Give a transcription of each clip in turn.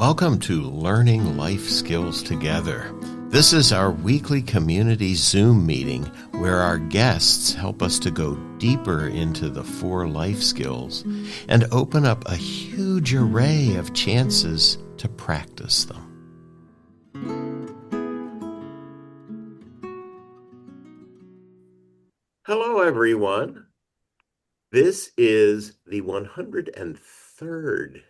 Welcome to Learning Life Skills Together. This is our weekly community Zoom meeting where our guests help us to go deeper into the 4 life skills and open up a huge array of chances to practice them. Hello, everyone. This is the 103rd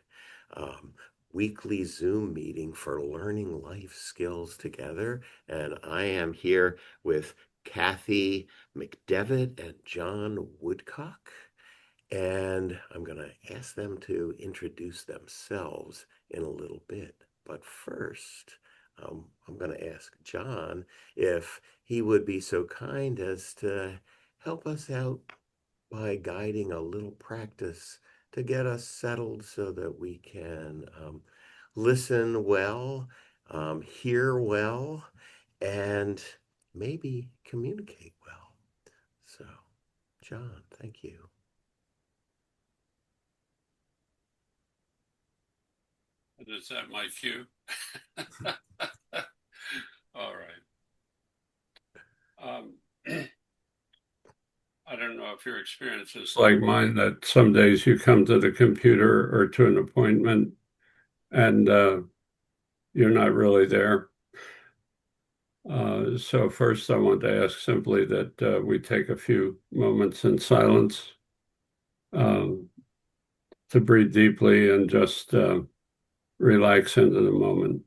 weekly Zoom meeting for Learning Life Skills Together, and I am here with Kathy McDevitt and John Woodcock, and I'm going to ask them to introduce themselves in a little bit. But first, I'm going to ask John if he would be so kind as to help us out by guiding a little practice to get us settled so that we can listen well, hear well, and maybe communicate well. So, John, thank you. Is that my cue? All right. I don't know if your experience is like mine, that some days you come to the computer or to an appointment and you're not really there. So first I want to ask simply that we take a few moments in silence to breathe deeply and just relax into the moment.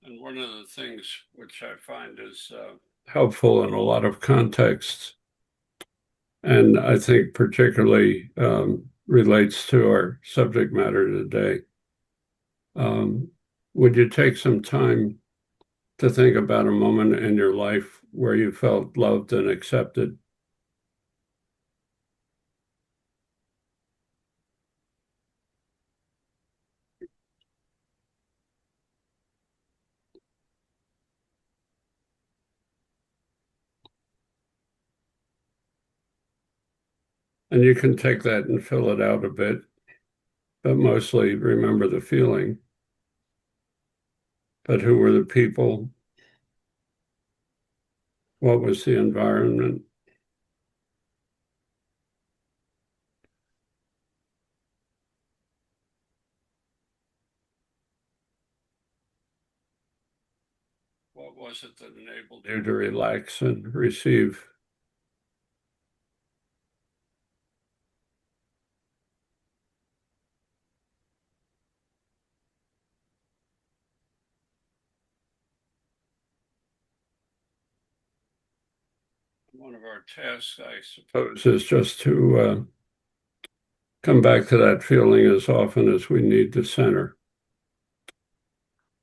And one of the things which I find is helpful in a lot of contexts, and I think particularly relates to our subject matter today. Would you take some time to think about a moment in your life where you felt loved and accepted? And you can take that and fill it out a bit, but mostly remember the feeling. But who were the people? What was the environment? What was it that enabled you to relax and receive? One of our tasks, I suppose, is just to come back to that feeling as often as we need to center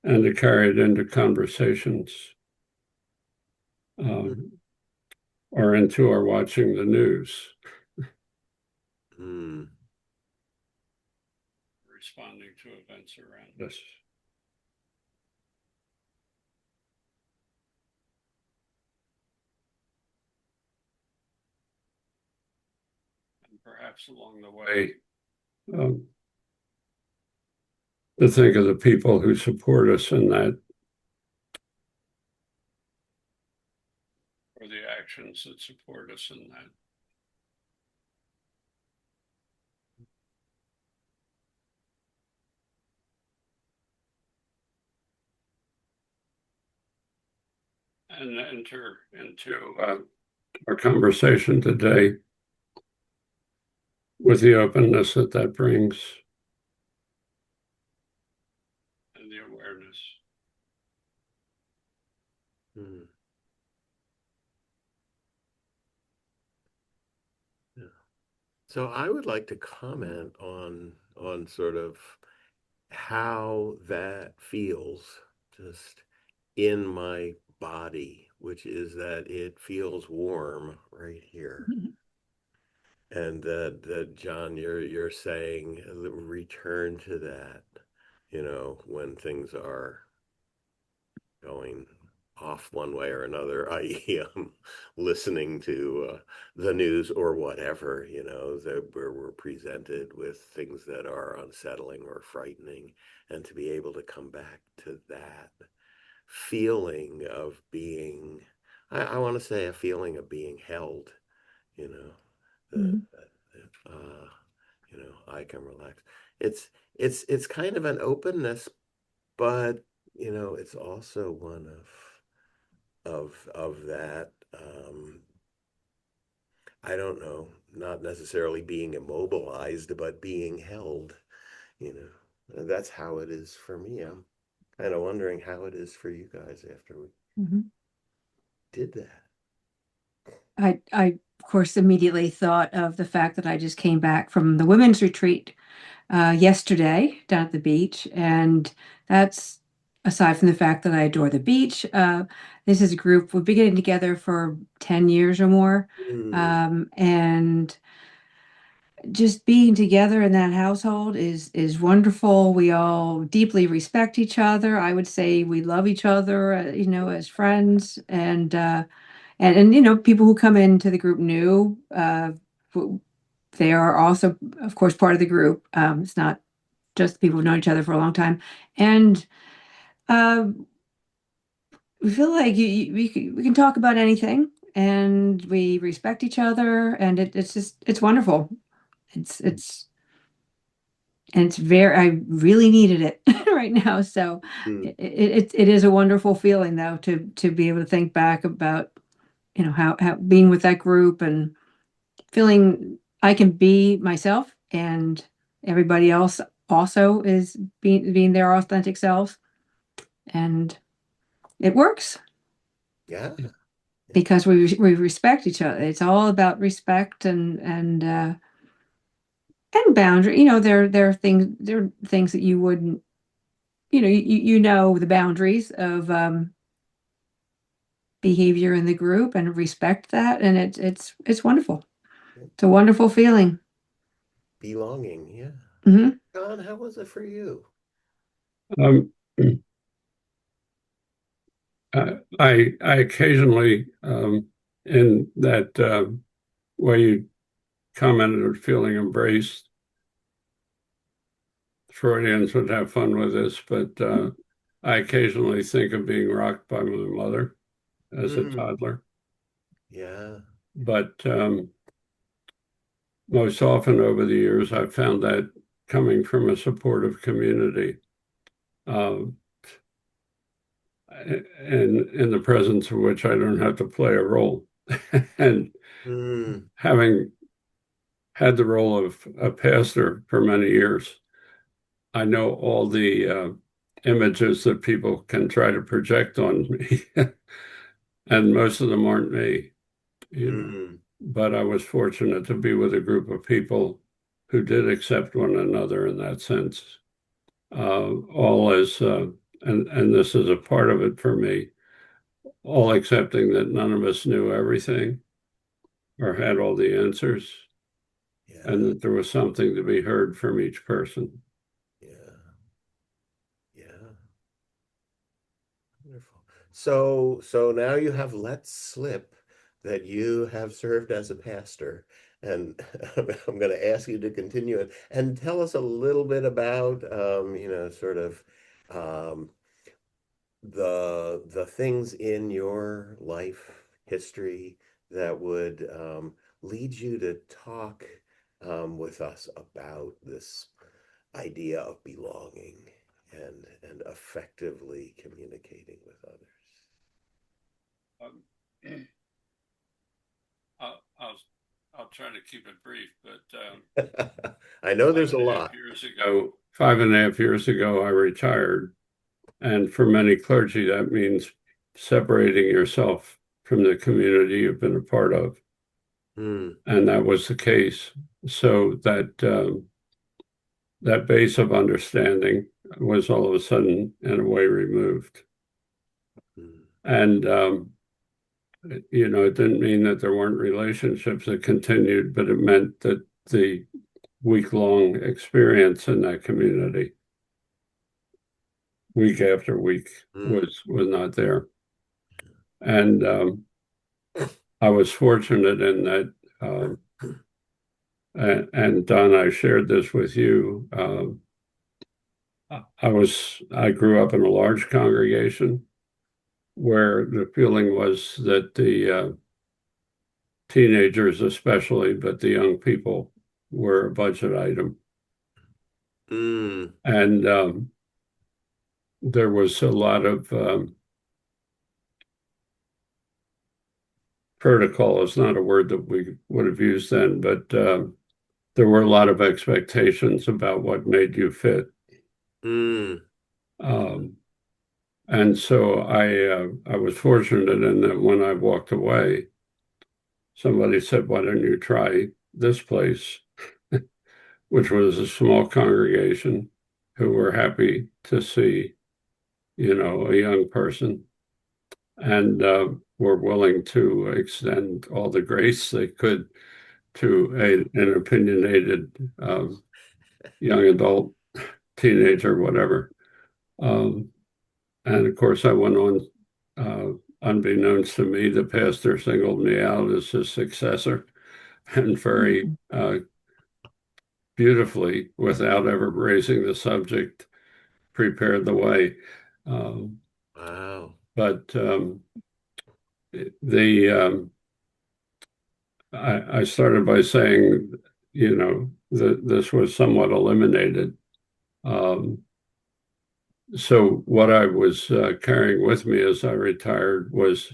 and to carry it into conversations or into our watching the news. Responding to events around us. And perhaps along the way, to think of the people who support us in that, or the actions that support us in that. And enter into our conversation today with the openness that that brings and the awareness. Yeah. So I would like to comment on sort of how that feels just in my body, which is that it feels warm right here. And that John, you're saying return to that, when things are going off one way or another, i.e., listening to the news or whatever, that where we're presented with things that are unsettling or frightening, and to be able to come back to that feeling of being, I want to say a feeling of being held, you know, that, Mhm. that I can relax. It's kind of an openness, but it's also one of that. I don't know, not necessarily being immobilized, but being held. You know, that's how it is for me. I'm kind of wondering how it is for you guys after we Mhm. did that. I, of course, immediately thought of the fact that I just came back from the women's retreat yesterday down at the beach. And that's aside from the fact that I adore the beach. This is a group, we've been getting together for 10 years or more. Mm, And just being together in that household is wonderful. We all deeply respect each other. I would say we love each other, as friends. And people who come into the group new, they are also, of course, part of the group. It's not just people who've known each other for a long time, and uh, we feel like we can talk about anything, and we respect each other, and it's wonderful. It's it's and it's very I really needed it right now. So mm, it is a wonderful feeling though to be able to think back about how being with that group and feeling I can be myself and everybody else also is being their authentic selves. And it works yeah, yeah. because we respect each other. It's all about respect and boundary. There are things that you wouldn't, the boundaries of behavior in the group and respect that. And it's wonderful. It's a wonderful feeling. Belonging, yeah. Hmm. John, how was it for you? Um, I occasionally, in that way you commented on feeling embraced, Freudians would have fun with this, but I occasionally think of being rocked by my mother as a Mm, toddler. yeah. But most often over the years, I've found that coming from a supportive community, uh, and in the presence of which I don't have to play a role. And Mm, having had the role of a pastor for many years, I know all the images that people can try to project on me, and most of them aren't me, you know. mm, But I was fortunate to be with a group of people who did accept one another in that sense. All as and this is a part of it for me, all accepting that none of us knew everything or had all the answers, and yeah, that there was something to be heard from each person. yeah, yeah. Wonderful. So now you have let slip that you have served as a pastor, and I'm going to ask you to continue and tell us a little bit about, sort of um, the things in your life history that would lead you to talk with us about this idea of belonging and effectively communicating with Um, I'll I'll try to keep it brief, but others. I know five there's a and a half lot. years ago, 5.5 years ago, I retired. And for many clergy, that means separating yourself from the community you've been a part of. Hmm. And that was the case. So that base of understanding was all of a sudden, in a way, removed. Hmm. And You know, it didn't mean that there weren't relationships that continued, but it meant that the week-long experience in that community, week after week, Mm. was not there. And I was fortunate in that, and Don, I shared this with you. I grew up in a large congregation where the feeling was that the teenagers especially, but the young people were a budget item. Mm. And there was a lot of protocol is not a word that we would have used then, but there were a lot of expectations about what made you fit. Mm. Um, and so I was fortunate in that when I walked away, somebody said, "Why don't you try this place?" which was a small congregation who were happy to see, you know, a young person and were willing to extend all the grace they could to an opinionated young adult, teenager, whatever. Um, and of course, I went on, unbeknownst to me, the pastor singled me out as his successor and very beautifully, without ever raising the subject, prepared the way. Um, Wow. but the I started by saying, you know, that this was somewhat eliminated. Um, so what I was carrying with me as I retired was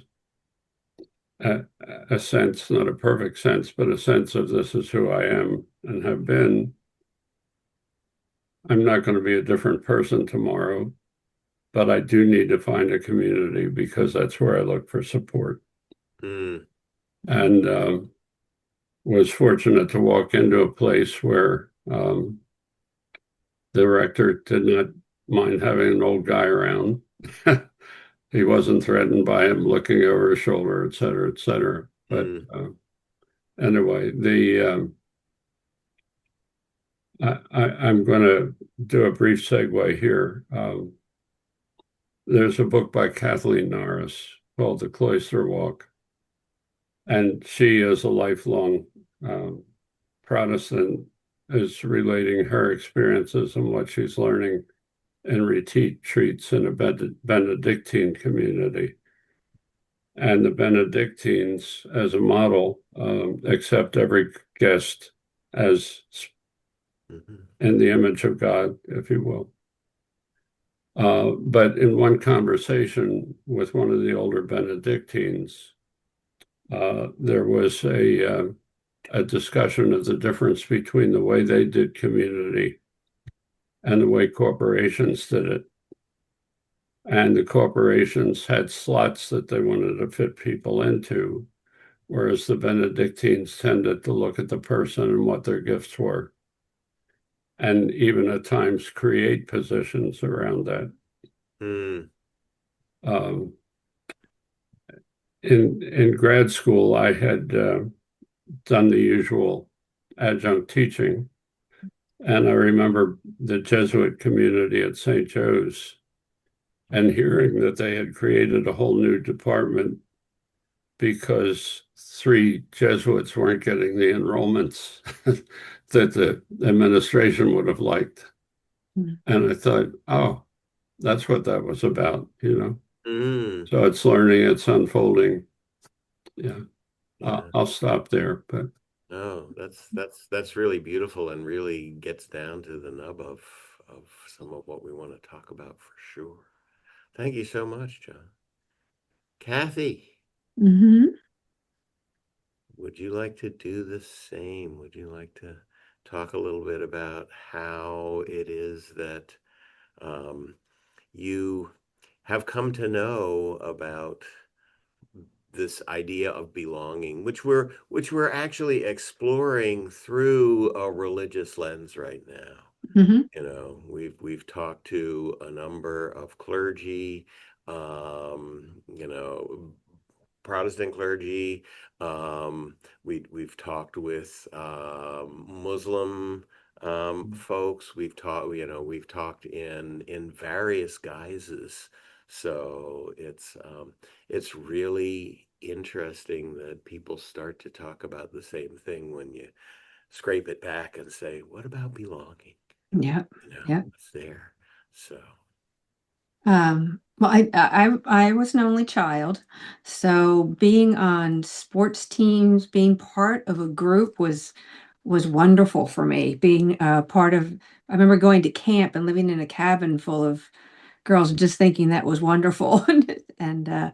a, a sense, not a perfect sense, but a sense of this is who I am and have been. I'm not going to be a different person tomorrow, but I do need to find a community because that's where I look for support. Mm. And was fortunate to walk into a place where the rector did not mind having an old guy around. He wasn't threatened by him looking over his shoulder, et cetera, et cetera. But Mm. anyway, I'm going to do a brief segue here. There's a book by Kathleen Norris called The Cloister Walk, and she, as a lifelong um, Protestant, is relating her experiences and what she's learning in retreats in a Benedictine community. And the Benedictines, as a model, accept every guest as Mhm. in the image of God, if you will. But in one conversation with one of the older Benedictines, there was a discussion of the difference between the way they did community and the way corporations did it. And the corporations had slots that they wanted to fit people into, whereas the Benedictines tended to look at the person and what their gifts were, and even at times create positions around that. Mm. Um, in grad school, I had done the usual adjunct teaching, and I remember the Jesuit community at St. Joe's and hearing that they had created a whole new department because three Jesuits weren't getting the enrollments that the administration would have liked. Mhm. And I thought, oh, that's what that was about, you know. Mm. So it's learning, it's unfolding. Yeah, Yeah. I'll stop there. But No, that's really beautiful and really gets down to the nub of some of what we want to talk about for sure. Thank you so much, John. Kathy, Mhm. would you like to do the same? Would you like to talk a little bit about how it is that um, you have come to know about this idea of belonging, which we're actually exploring through a religious lens right now. Mhm. You know, we've talked to a number of clergy, you know, Protestant clergy. We've talked with Muslim folks. We've talked in various guises. So it's really interesting that people start to talk about the same thing when you scrape it back and say, what about belonging? Yeah. Yeah. What's there? So, Well, I was an only child, so being on sports teams, being part of a group was wonderful for me. Being part of, I remember going to camp and living in a cabin full of girls, and just thinking that was wonderful. And the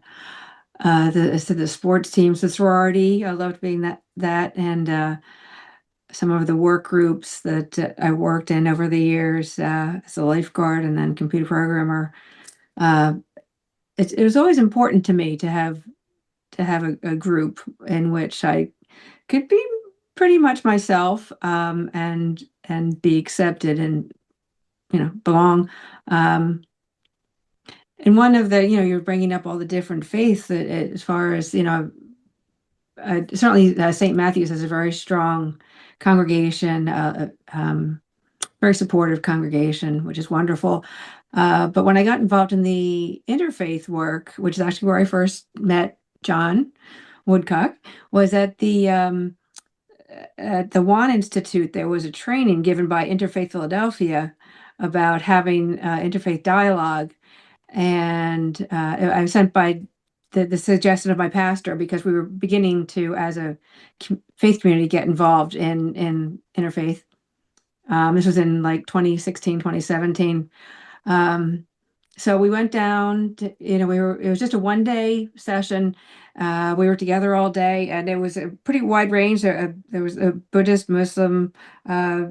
sports teams, the sorority, I loved being that, and some of the work groups that I worked in over the years as a lifeguard and then computer programmer. Uh, it was always important to me to have a group in which I could be pretty much myself, and be accepted and belong. Um, and one of the you're bringing up all the different faiths that as far as certainly St. Matthew's has a very strong congregation, very supportive congregation, which is wonderful. But when I got involved in the interfaith work, which is actually where I first met John Woodcock, was at the Wan Institute. There was a training given by Interfaith Philadelphia about having interfaith dialogue, and I was sent by the suggestion of my pastor because we were beginning to, as a faith community, get involved in interfaith. This was in like 2016, 2017. So we went down to, it was just a 1 day session. We were together all day, and it was a pretty wide range. There was a Buddhist, Muslim, uh,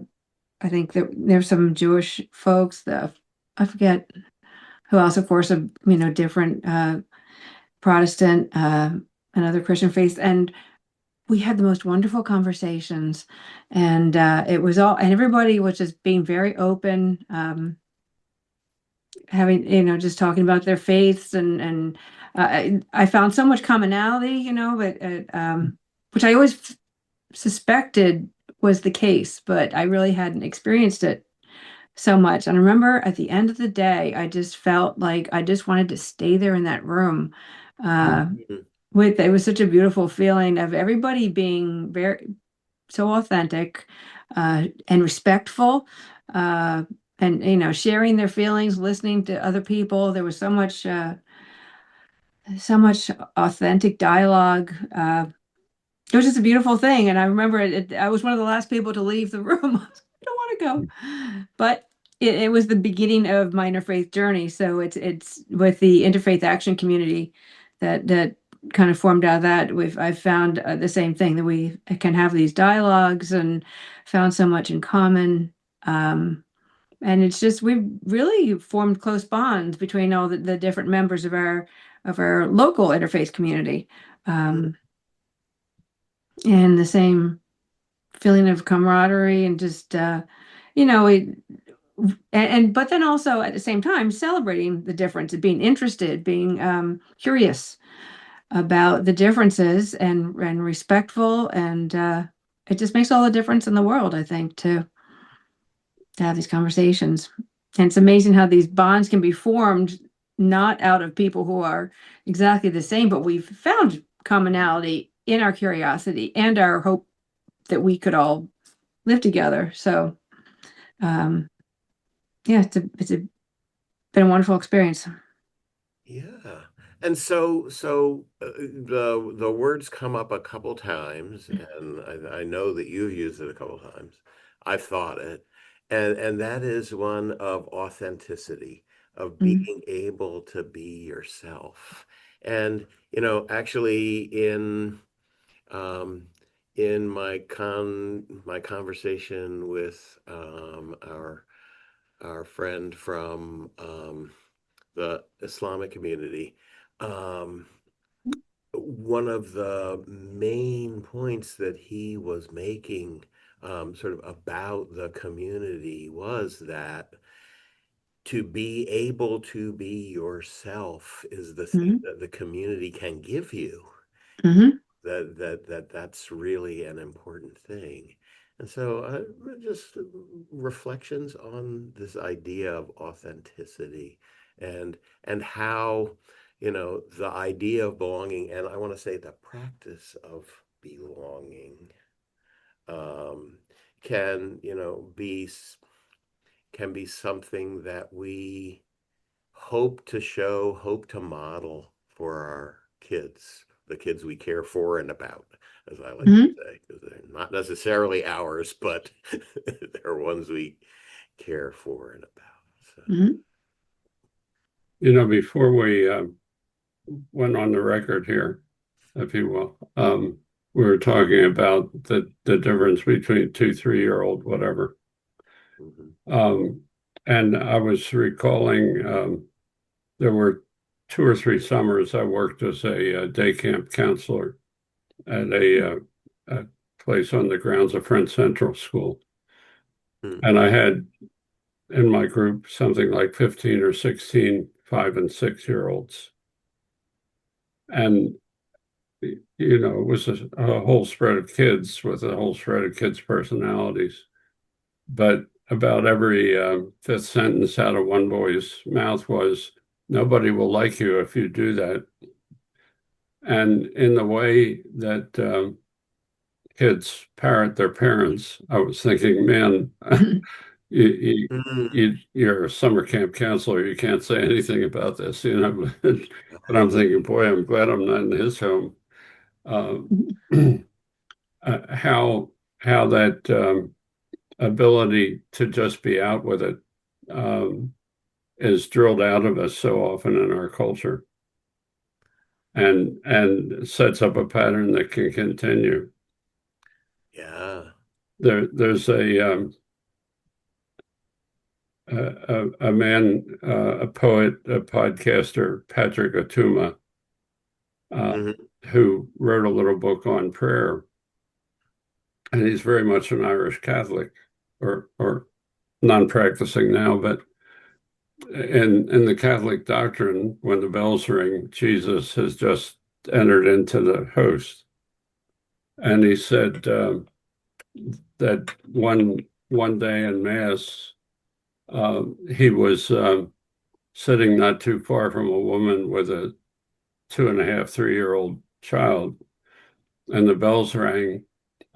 I think there's some Jewish folks. I forget who else, of course, different Protestant and other Christian faiths. And we had the most wonderful conversations, and and everybody was just being very open, having just talking about their faiths, and I found so much commonality, but which I always suspected was the case, but I really hadn't experienced it so much. And I remember at the end of the day, I just felt like I just wanted to stay there in that room. Uh, mhm. it was such a beautiful feeling of everybody being very so authentic, and respectful, uh, and sharing their feelings, listening to other people. There was so much authentic dialogue. It was just a beautiful thing, and I remember I was one of the last people to leave the room. I don't want to go, but it was the beginning of my interfaith journey. So it's with the interfaith action community that kind of formed out of that. I've found the same thing, that we can have these dialogues, and found so much in common. And it's just we've really formed close bonds between all the different members of our local interfaith community. Um, and the same feeling of camaraderie, and just you know it, but then also at the same time celebrating the difference, and being interested, being curious about the differences, and respectful, and it just makes all the difference in the world, I think, to have these conversations. And it's amazing how these bonds can be formed not out of people who are exactly the same, but we've found commonality in our curiosity and our hope that we could all live together. So, um, yeah, been a wonderful experience. Yeah. And so the words come up a couple times, and I know that you've used it a couple times. I've thought it, and that is one of authenticity, of Mm, being able to be yourself. And actually, um, in my conversation with our friend from the Islamic community, um, one of the main points that he was making, sort of about the community, was that to be able to be yourself is the thing mm, that the community can give you. Mhm. That's really an important thing. And so just reflections on this idea of authenticity and how, the idea of belonging, and I want to say the practice of belonging, um, can, can be something that we hope to model for our kids, the kids we care for and about, as I like to Mhm. say, because they're not necessarily ours, but they're ones we care for and about. So, Mhm. Before we went on the record here, if you will, we were talking about the difference between 2, 3-year-old, whatever. mhm, Um, and I was recalling there were 2 or 3 summers I worked as a day camp counselor at a place on the grounds of Friend Central School. mm, And I had in my group something like 15 or 16 5 and 6-year-olds. And, it was a whole spread of kids with a whole spread of kids' personalities. But about every fifth sentence out of one boy's mouth was, "Nobody will like you if you do that." And in the way that kids parrot their parents, I was thinking, man, you, you, mm, you're a summer camp counselor. You can't say anything about this, But I'm thinking, boy, I'm glad I'm not in his home. Uh, how that ability to just be out with it um, is drilled out of us so often in our culture, and sets up a pattern that can continue. yeah. There's a man, a poet, a podcaster, Patrick Atuma, uh, Mhm, who wrote a little book on prayer, and he's very much an Irish Catholic, or non-practicing now, but in the Catholic doctrine, when the bells ring, Jesus has just entered into the host, and he said that one day in Mass, he was sitting not too far from a woman with a 2.5, 3-year-old child, and the bells rang.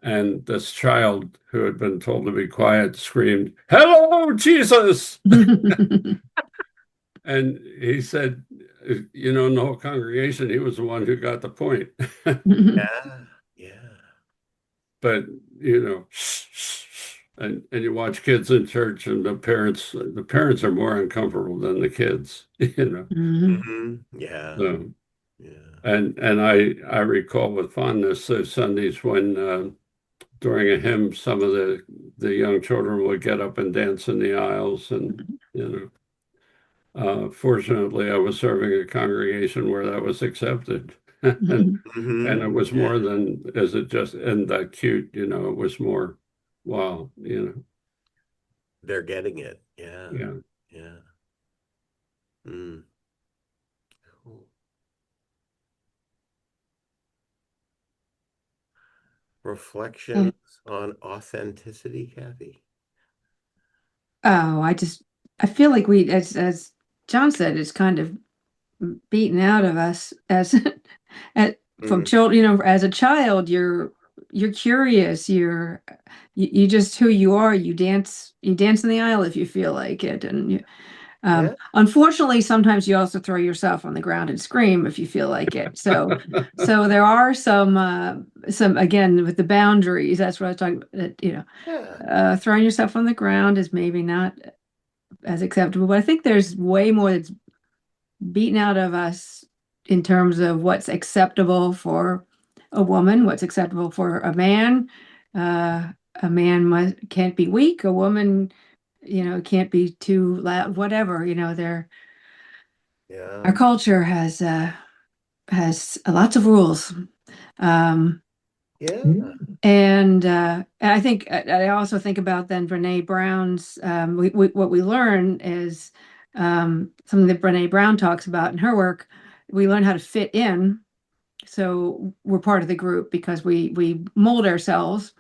And this child, who had been told to be quiet, screamed, "Hello, Jesus!" And he said, in the whole congregation, he was the one who got the point. yeah, yeah, But, and you watch kids in church, and the parents are more uncomfortable than the kids, Mhm. yeah, So, yeah. and I recall with fondness those Sundays when during a hymn, some of the young children would get up and dance in the aisles, and fortunately, I was serving a congregation where that was accepted, and it was Yeah, more than is it just and that cute, it was more, wow, they're getting it. Yeah, yeah. yeah. Mm, cool. Yeah. Reflections on authenticity, Kathy? Oh, I feel like as John said, it's kind of beaten out of us as from Mm, children, as a child, you're curious, you just who you are, you dance in the aisle if you feel like it. And yeah. unfortunately, sometimes you also throw yourself on the ground and scream if you feel like it. So there are some, again, with the boundaries, that's what I was talking about, Yeah. throwing yourself on the ground is maybe not as acceptable, but I think there's way more that's beaten out of us in terms of what's acceptable for a woman, what's acceptable for a man. Uh, a man can't be weak. A woman, can't be too loud. Whatever, our Yeah. culture has lots of rules. Um, Yeah. and I think I also think about then Brene Brown's. What we learn is something that Brene Brown talks about in her work. We learn how to fit in So we're part of the group because we mold ourselves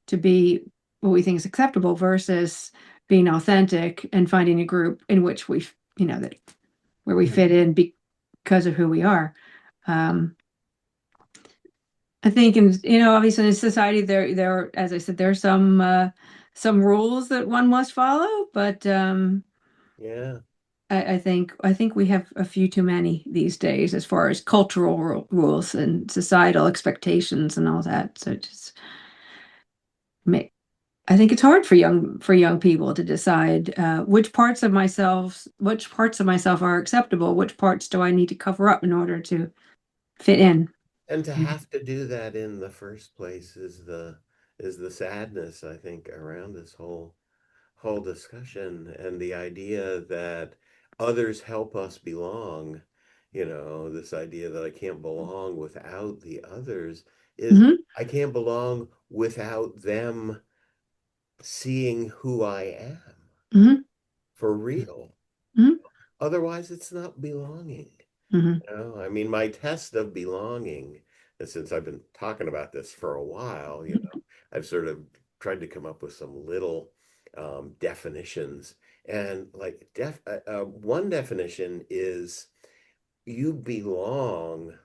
to be what we think is acceptable versus being authentic and finding a group in which we, that where we fit in because of who we are. I think, obviously in society there, as I said, there are some rules that one must follow, but Yeah. I think we have a few too many these days as far as cultural rules and societal expectations and all that. So just make I think it's hard for young people to decide which parts of myself are acceptable, which parts do I need to cover up in order to fit in. And to have to do that in the first place is the sadness, I think, around this whole discussion, and the idea that others help us belong. This idea that I can't belong without the others is Hmm. I can't belong without them seeing who I am Hmm. for real. Hmm. Otherwise, it's not belonging. Hmm. I mean, my test of belonging, and since I've been talking about this for a while, I've sort of tried to come up with some little definitions. And like one definition is you belong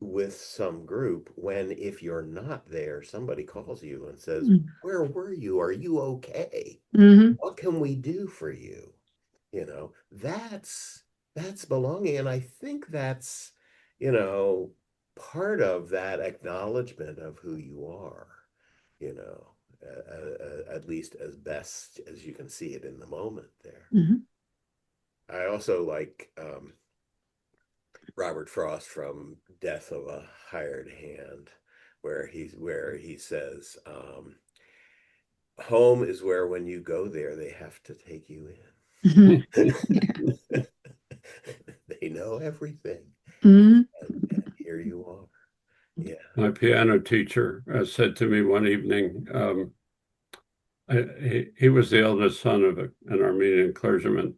with some group when if you're not there, somebody calls you and says, "Where were you? Are you okay? Hmm. What can we do for you?" That's belonging. And I think that's, you know, part of that acknowledgement of who you are, you know, at least as best as you can see it in the moment there. Hmm. I also like Robert Frost from Death of a Hired Hand, where he says, home is where when you go there, they have to take you in. Yeah. They know everything. Hmm. And here you are. Yeah. My piano teacher said to me one evening, he was the eldest son of an Armenian clergyman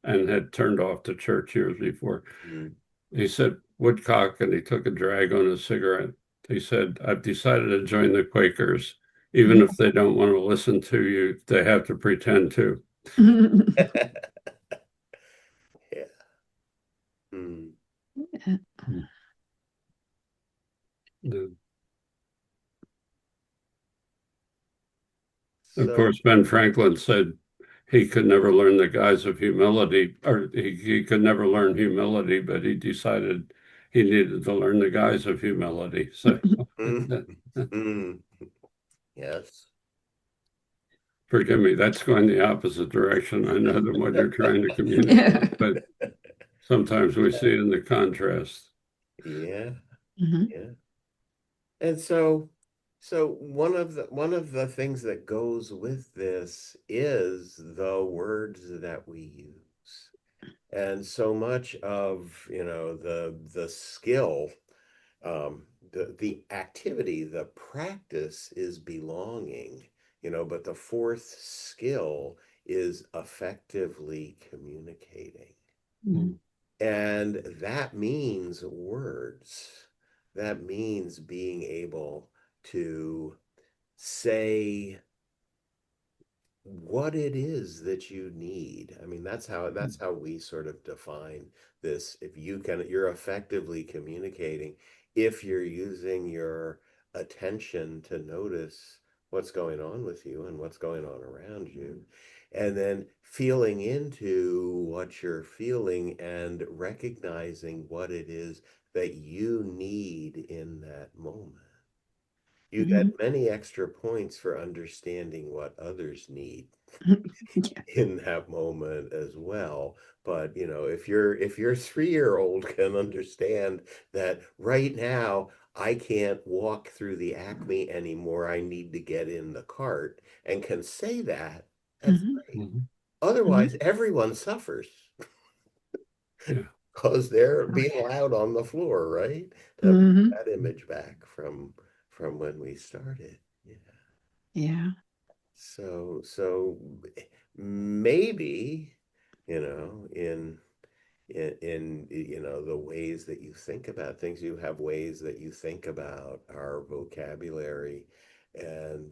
and had turned off the church years before. Mm. He said, Woodcock, and he took a drag on a cigarette. He said, I've decided to join the Quakers. Even if they don't want to listen to you, they have to pretend to. Yeah. Mm. Of So, course, Ben Franklin said he could never learn the guise of humility, or he could never learn humility, but he decided he needed to learn the guise of humility. So mm, mm, yes. forgive me, that's going the opposite direction. I know than what you're trying to Yeah. communicate, but sometimes we see it in the contrast. Yeah. Hmm. Yeah. And so one of the things that goes with this is the words that we use. And so much of, the skill, the activity, the practice is belonging, but the fourth skill is effectively communicating. Hmm. And that means words. That means being able to say what it is that you need. I mean, that's how we sort of define this. If you're effectively communicating if you're using your attention to notice what's going on with you and what's going on around you, and then feeling into what you're feeling and recognizing what it is that you need in that moment. You Hmm. get many extra points for understanding what others need Yeah. in that moment as well. But if your 3-year old can understand that right now I can't walk through the Acme anymore, I need to get in the cart, and can say that, that's Hmm. great. Mhm. Hmm. Otherwise, everyone suffers Yeah. because they're being loud on the floor, right? To bring Hmm. that image back from when we started. Yeah. Yeah. So maybe, in in the ways that you think about things. You have ways that you think about our vocabulary, and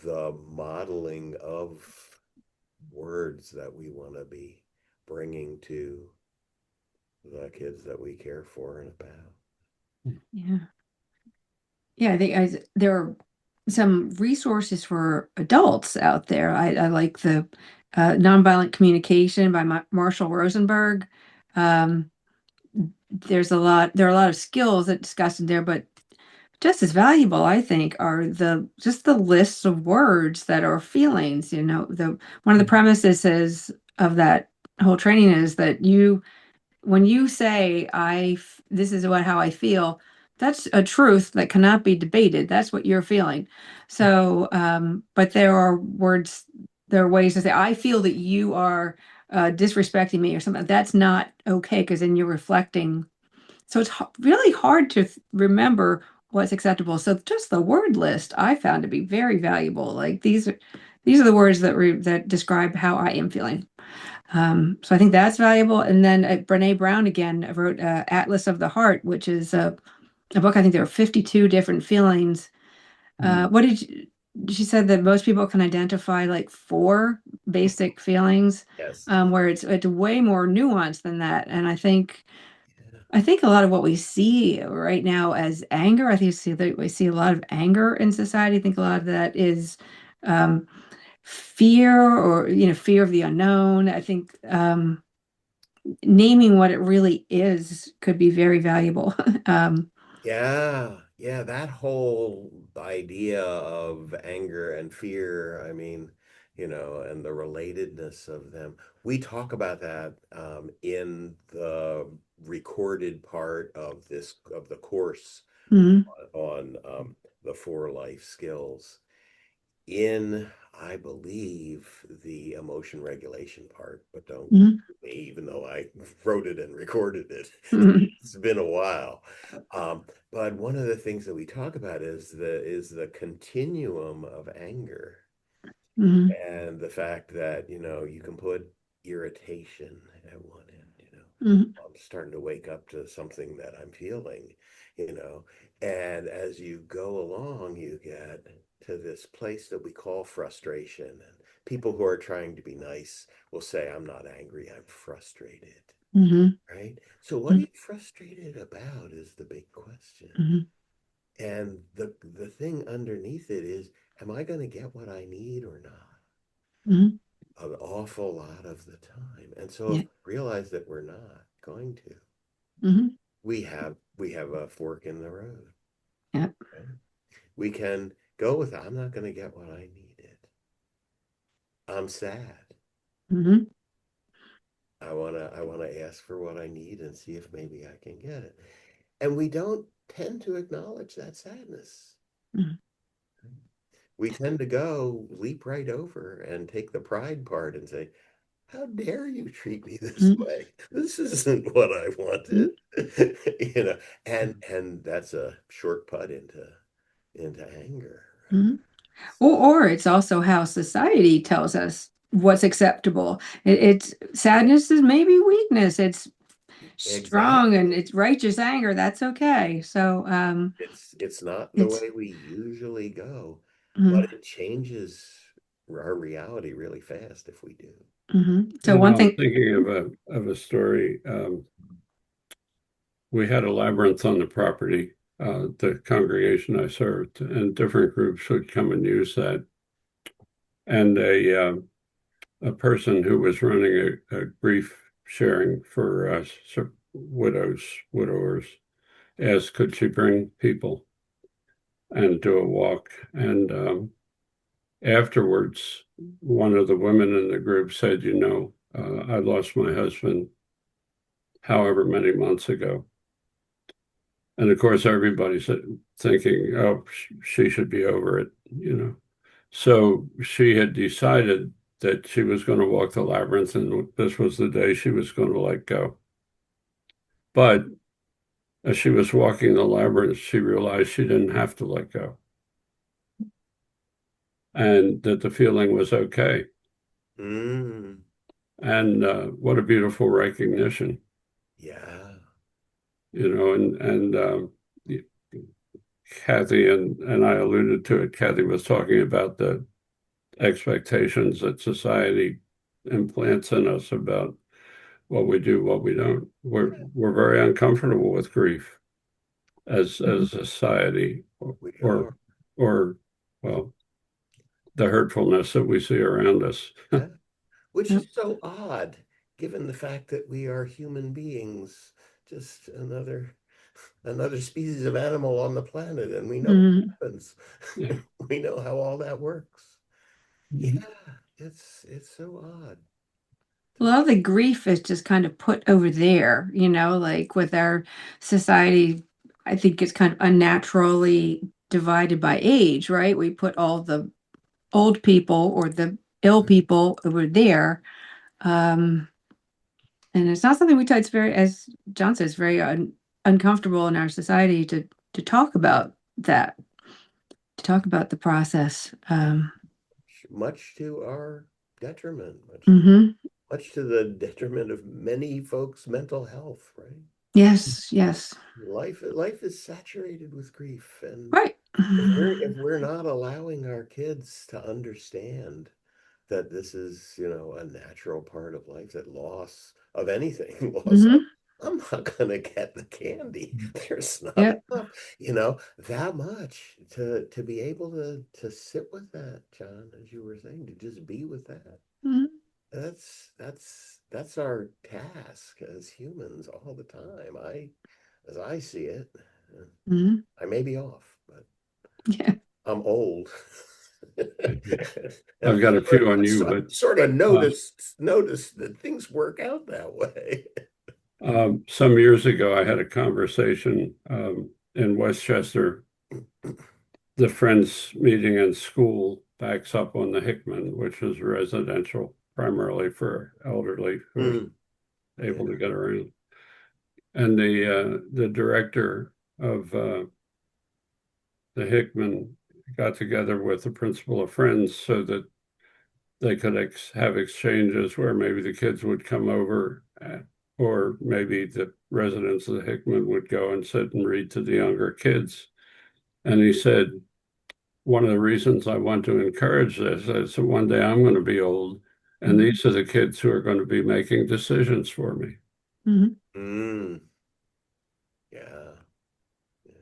the modeling of words that we want to be bringing to the kids that we care for and about. Yeah. Yeah, there are some resources for adults out there. I like the Nonviolent Communication by Marshall Rosenberg. Um, there are a lot of skills that discussed in there, but just as valuable, I think, are just the lists of words that are feelings. One of the premises of that whole training is that when you say this is how I feel, that's a truth that cannot be debated. That's what you're feeling. So, but there are ways to say, I feel that you are disrespecting me or something. That's not okay, because then you're reflecting. So it's really hard to remember what's acceptable. So just the word list I found to be very valuable. Like these are the words that describe how I am feeling. So I think that's valuable. And then Brene Brown again wrote Atlas of the Heart, which is a book. I think there are 52 different feelings. What did she said that most people can identify like 4 basic feelings, Yes. where it's way more nuanced than that. And Yeah. I think a lot of what we see right now as anger, I think we see a lot of anger in society. I think a lot of that is um, fear, or fear of the unknown. I think naming what it really is could be very valuable. Yeah, that whole idea of anger and fear, I mean, and the relatedness of them. We talk about that in the recorded part of the course Mhm, on the 4 life skills. In, I believe, the emotion regulation part, but don't, mhm, even though I wrote it and recorded it, mhm, it's been a while. But one of the things that we talk about is the continuum of anger, mhm, and the fact that you can put irritation at one end. mhm, I'm starting to wake up to something that I'm feeling, you know, and as you go along, you get to this place that we call frustration. And people who are trying to be nice will say, I'm not angry, I'm frustrated, mhm, right? So what are mhm, you frustrated about is the big question. mhm, And the thing underneath it is, am I going to get what I need or not? mhm. An awful lot of the time. And so if Yeah. we realize that we're not going to, Mhm. we have a fork in the road. Yeah. Right? We can go with, I'm not going to get what I needed. I'm sad. Mhm, I want to ask for what I need and see if maybe I can get it. And we don't tend to acknowledge that sadness. mhm, We tend to go leap right over and take the pride part and say, how dare you treat me this mhm, way? This isn't what I wanted. mhm, And that's a short putt into anger, right? mhm. Or it's also how society tells us what's acceptable. It's sadness is maybe weakness. It's strong and Exactly. it's righteous anger. That's okay. So It's not the it's way we usually go, but mhm, it changes our reality really fast if we do. mhm. So You one know, I'm thing. thinking of a story. We had a labyrinth on the property, the congregation I served, and different groups would come and use that. And a person who was running a grief sharing for widowers, asked could she bring people and do a walk. And afterwards, one of the women in the group said, I lost my husband however many months ago. And of course, everybody's thinking, oh, she should be over it. So she had decided that she was going to walk the labyrinth, and this was the day she was going to let go. But as she was walking the labyrinth, she realized she didn't have to let go, and that the feeling was okay. Mm. And what a beautiful recognition, Yeah. and Kathy and I alluded to it. Kathy was talking about the expectations that society implants in us about what we do, what we don't. We're very uncomfortable with grief as a society, We or are. or well, the hurtfulness that we see around us. Yeah. Which Yep. is so odd, given the fact that we are human beings, just another species of animal on the planet, and we know what Mhm. happens. Yeah. We know how all that works. Yeah, it's so odd. A lot of the grief is just kind of put over there, like with our society, I think it's kind of unnaturally divided by age, right? We put all the old people or the ill people over there. Um, and it's not something it's very, as John says, very uncomfortable in our society to talk about that, to talk about the process. Much to our detriment, Mhm. much to the detriment of many folks' mental health, right? Yes, yes. Life is saturated with grief, and Right. if we're not allowing our kids to understand that this is, a natural part of life, that loss of anything, loss of, Hmm. I'm not gonna get the candy. There's not Yep. enough, that much to be able to sit with that, John, as you were saying, to just be with that. Mhm. That's our task as humans all the time. As I see it, Mhm. I may be off, but Yeah. I'm old. And I've got a few on you, but sort of uh, notice that things work out that way. some years ago, I had a conversation in Westchester. The Friends meeting in school backs up on the Hickman, which is residential primarily for elderly who are Mm, able to yeah. get around. And the director of the Hickman got together with the principal of Friends so that they could have exchanges where maybe the kids would come over, or maybe the residents of the Hickman would go and sit and read to the younger kids. And he said, one of the reasons I want to encourage this is that one day I'm going to be old, and Mhm. these are the kids who are going to be making decisions for me. Mhm. Mm, yeah. Yeah.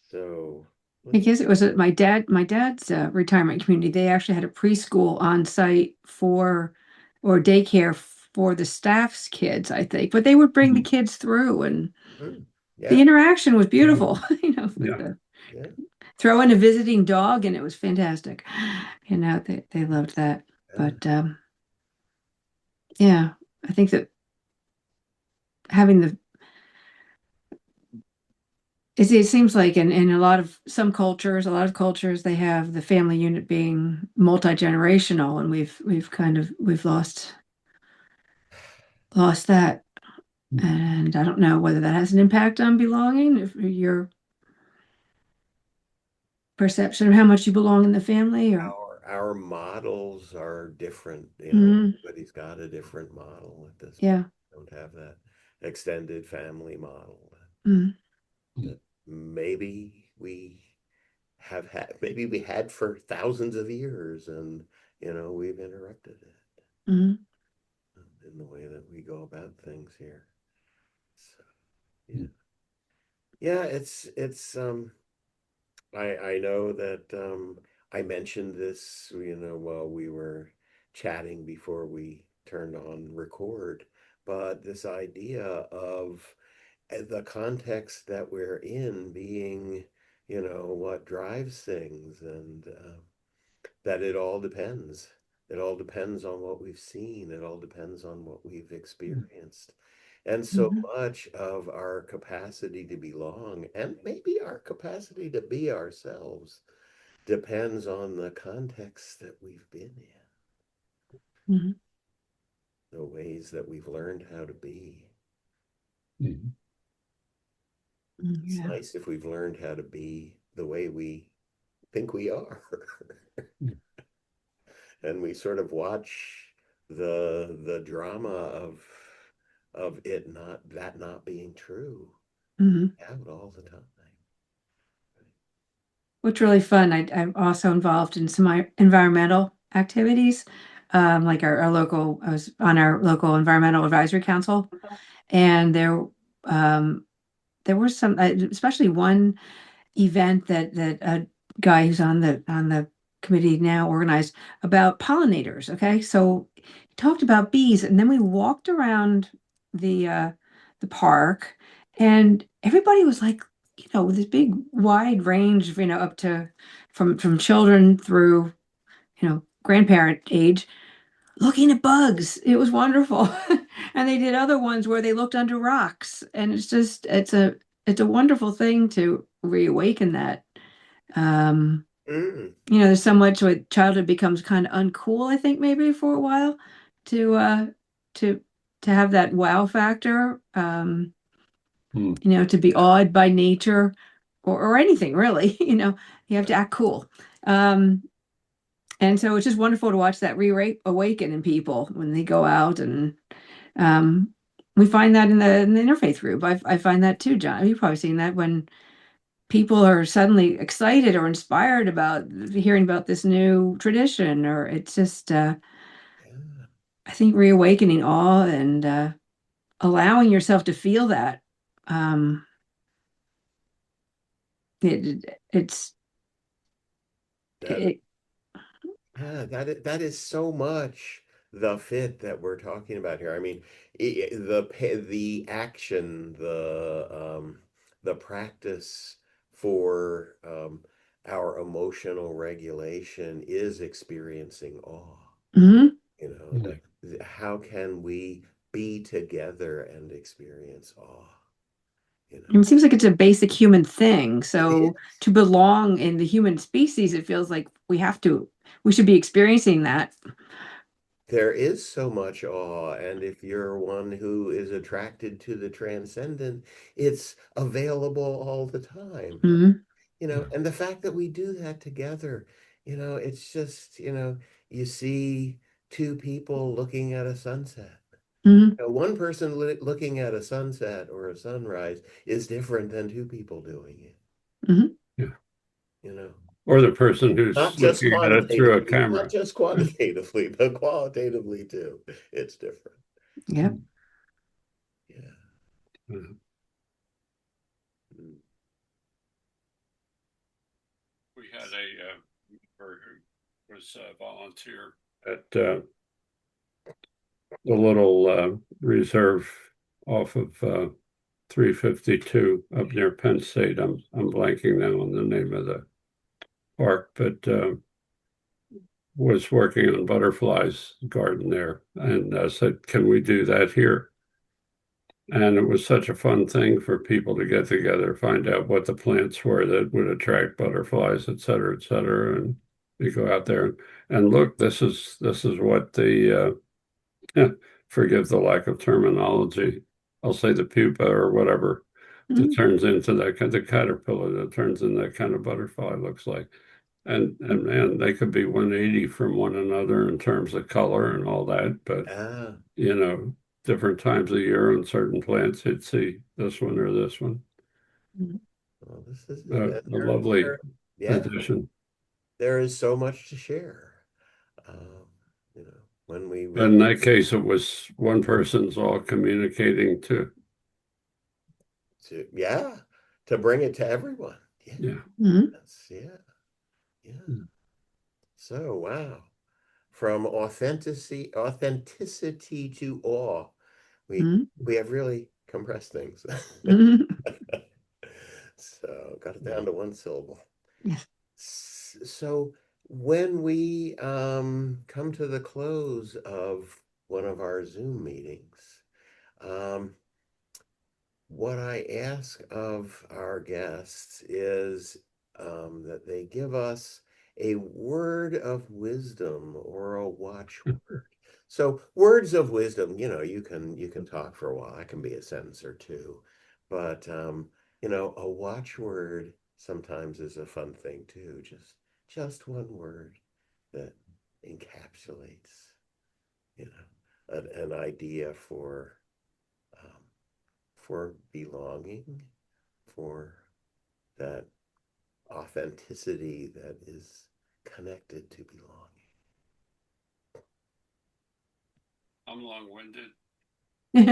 So I let's guess it was at my dad's retirement community. They actually had a preschool on site or daycare for the staff's kids, I think. But they would bring the Mhm. kids through, and the yeah, interaction was beautiful. With Yeah. the yeah, throw in a visiting dog, and it was fantastic. They loved that. yeah. But yeah, I think that having it seems like in a lot of a lot of cultures, they have the family unit being multi-generational, and we've lost that. And I don't know whether that has an impact on belonging, if your perception of how much you belong in the family or Our models are different, Mhm. everybody's got a different model at this point. Yeah. Don't have that extended family model Mhm. that maybe we had for thousands of years, and we've interrupted it Mhm. in the way that we go about things here. So yeah. Yeah, it's I know that I mentioned this, while we were chatting before we turned on record, but this idea of the context that we're in being, what drives things, and that it all depends. It all depends on what we've seen. It all depends on what we've experienced. And so Mhm. much of our capacity to belong, and maybe our capacity to be ourselves, depends on the context that we've been in, Mhm. the ways that we've learned how to be. Mhm. It's Yeah. nice if we've learned how to be the way we think we are. And we sort of watch the drama of it not being true Mhm. out all the time. What's really fun, I'm also involved in some environmental activities. Like our local, I was on our local environmental advisory council, and um, there were some, especially one event that a guy who's on the committee now organized about pollinators. Okay, so he talked about bees, and then we walked around the park, and everybody was like, this big wide range of, up to from children through, grandparent age, looking at bugs. It was wonderful. And they did other ones where they looked under rocks. And it's a wonderful thing to reawaken that. Um, Mm, there's so much where childhood becomes kind of uncool, I think, maybe for a while to to to have that wow factor. Hmm. To be awed by nature or anything really, you have to act cool. Um, and so it's just wonderful to watch that reawaken in people when they go out, and um, we find that in the interfaith group. I find that too, John. You've probably seen that when people are suddenly excited or inspired about hearing about this new tradition, or it's just, yeah, I think, reawakening awe and allowing yourself to feel that. Um, it's that it, yeah, that is so much the fit that we're talking about here. I mean, the action, the practice for our emotional regulation is experiencing awe. mhm. That how can we be together and experience awe? You know, It seems like it's a basic human thing. it is. So to belong in the human species, it feels like we should be experiencing that. There is so much awe, and if you're one who is attracted to the transcendent, it's available all the time. Mhm. And the fact that we do that together, it's just, you see two people looking at a sunset. Mhm. One person looking at a sunset or a sunrise is different than two people doing it, Mhm. Yeah. you know. Or the person who's Not just looking at it through a quantitatively, not camera. just quantitatively, but qualitatively too. It's different. Yep. Yeah. Uh, Mm. We had a member who was a volunteer at the little reserve off of 352 up near Penn State. I'm blanking now on the name of the park, but was working on butterflies garden there, and said, "Can we do that here?" And it was such a fun thing for people to get together, find out what the plants were that would attract butterflies, et cetera, et cetera. And we go out there and look, this is what the forgive the lack of terminology. I'll say the pupa or whatever that Mhm. turns into that kind of caterpillar that turns into that kind of butterfly looks like. And man, they could be 180 from one another in terms of color and all that, but Ah, you know, different times of year on certain plants, you'd see this one or this one. Mhm. well, this is it. A And lovely yeah, addition. there is so much to share. Um, when we But in really, that case, it was one person's all communicating to, yeah, to bring it to everyone. Yeah, yeah. Mhm. yeah, yeah. So, wow. From authenticity to awe, we Mhm. we have really compressed things. Mhm. So, got it down to one syllable. Yes. So when we come to the close of one of our Zoom meetings, um, what I ask of our guests is that they give us a word of wisdom or a watchword. So words of wisdom, you can talk for a while. It can be a sentence or two, but a watchword sometimes is a fun thing too. Just one word that encapsulates, an idea for belonging, for that authenticity that is connected to belonging. I'm long-winded. You're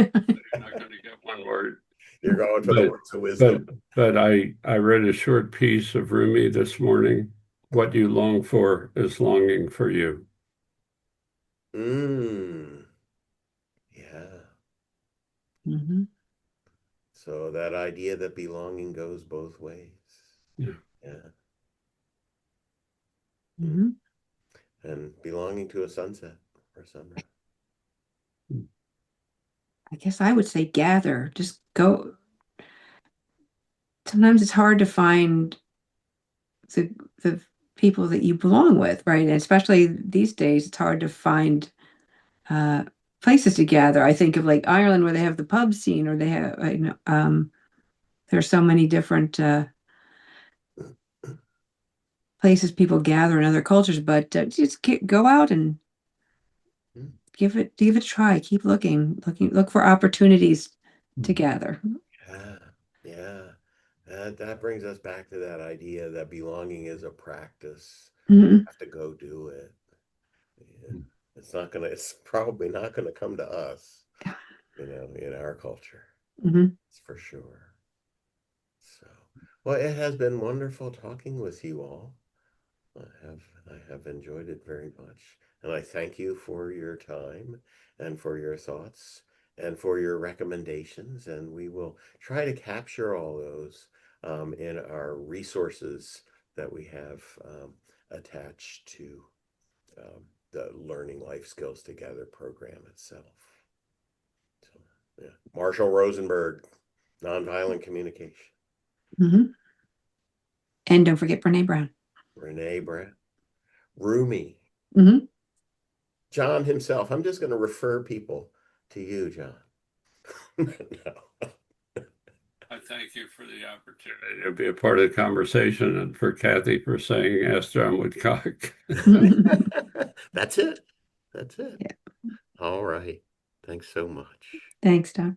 not going to get one word. You're going for the words of wisdom. But I read a short piece of Rumi this morning. What you long for is longing for you. Yeah. Mm-hmm. So that idea that belonging goes both ways. Yeah. Yeah. Mm-hmm. And belonging to a sunset or sunrise. I guess I would say gather. Just go. Sometimes it's hard to find the people that you belong with, right? And especially these days, it's hard to find uh, places to gather. I think of like Ireland, where they have the pub scene, or they have, there's so many different places people gather in other cultures. But just go out and give it a try. Keep look for opportunities to gather. Yeah, yeah. That brings us back to that idea that belonging is a practice. Mm-hmm. You have to go do it. Yeah. It's probably not gonna come to us, in our culture. Mm-hmm. It's for sure. So, well, it has been wonderful talking with you all. I have enjoyed it very much. And I thank you for your time and for your thoughts and for your recommendations. And we will try to capture all those in our resources that we have attached to the Learning Life Skills Together program itself. So, yeah. Marshall Rosenberg, Nonviolent Communication. Mm-hmm. And don't forget Brene Brown. Renee Brown. Rumi. Mm-hmm. John himself. I'm just going to refer people to you, John. No. I thank you for the opportunity to be a part of the conversation, and for Kathy for saying, ask John Woodcock. That's it. That's it. Yeah. All right. Thanks so much. Thanks, Don.